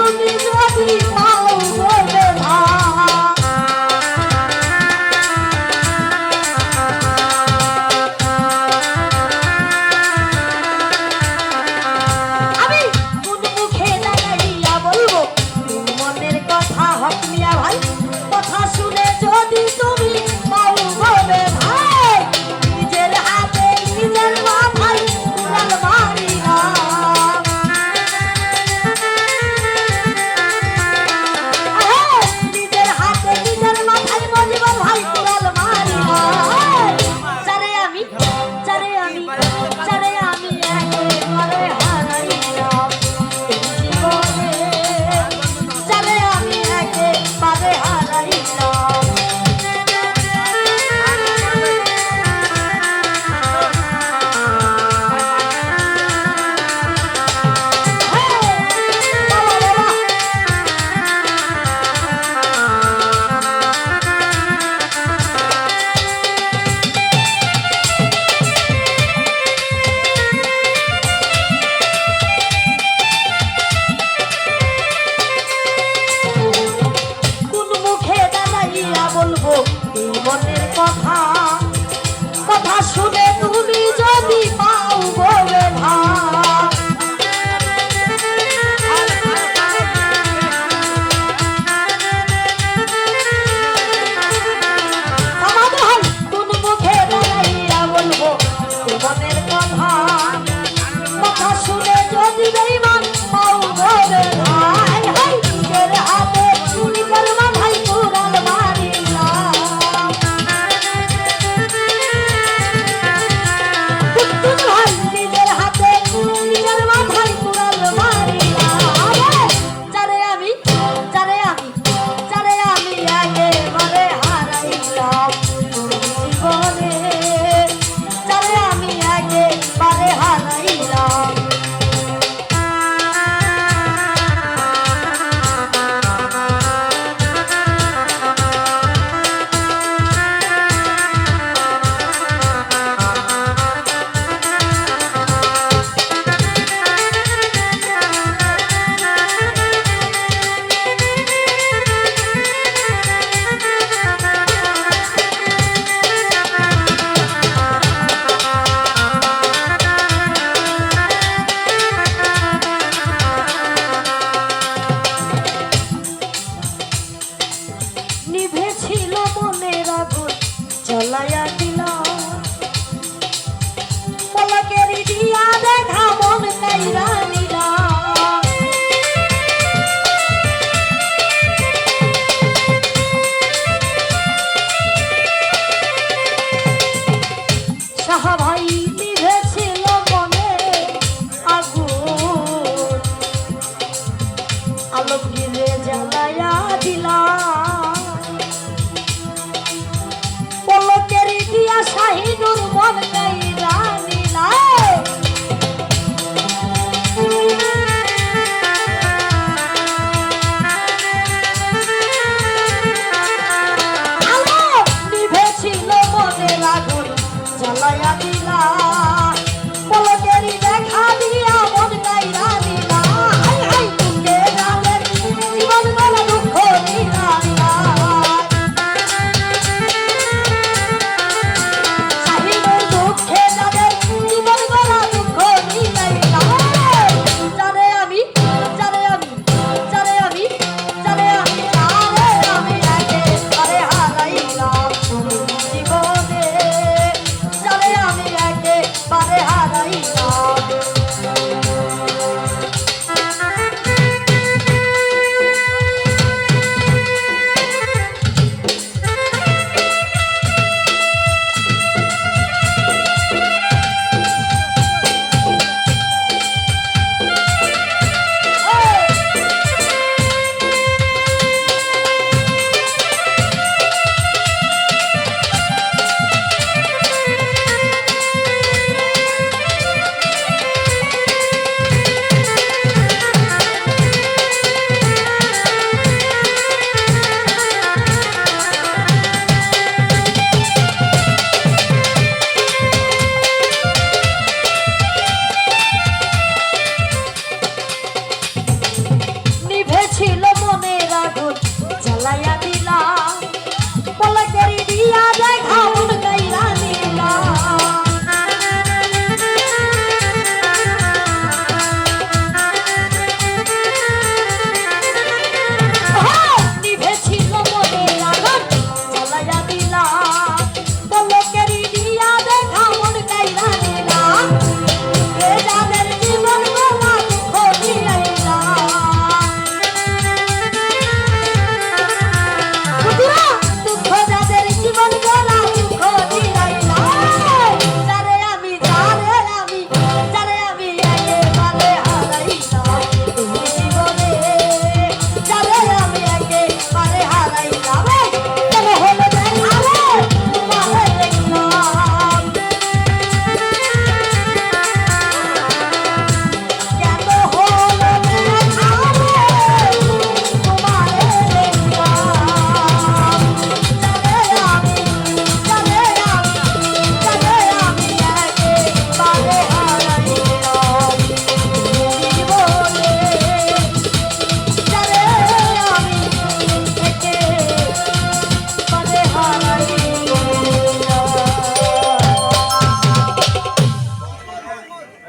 তুমি যদি পাও বলে না আমি কোন মুখে দাঁড়াইয়া বলবো মনের কথা হক মিয়া ভাই কথা শুনে যদি তুমি পাও বলে ভাই নিজের হাতে নিজের মাথায় কুড়াল মারি না নিজের হাতে নিজের মাথায় মজিবর ভাই কুড়াল মারি না চারে আমি একেবারে হারাইলাম জীবনে চারে আমি একেবারে হারাইলাম বলবো মনের কথা কথা শুনে তুমি যদি পাও বলে না কোন মুখে দাঁড়াইয়া বলবো মনের কথা কথা শুনে যদি বেঈমান পাও বলে না নিজের হাতে নিজের মাথায় কুড়াল মারি নিজের হাতে নিজের মাথায় কুড়াল মারি চারে আমি একেবারে হারাইলাম জীবনে চারে আমি একেবারে হারাইলাম নিভেছিল মনের আগুন জ্বলাইয়া দিল পলকের দিয়া দেখা মন কাইরা নিল সাহাভাই নিভেছিল মনের আগুন আলোকিরে জ্বালাইয়া দিলা পলকের দিয়া শাহিনুর মন গাই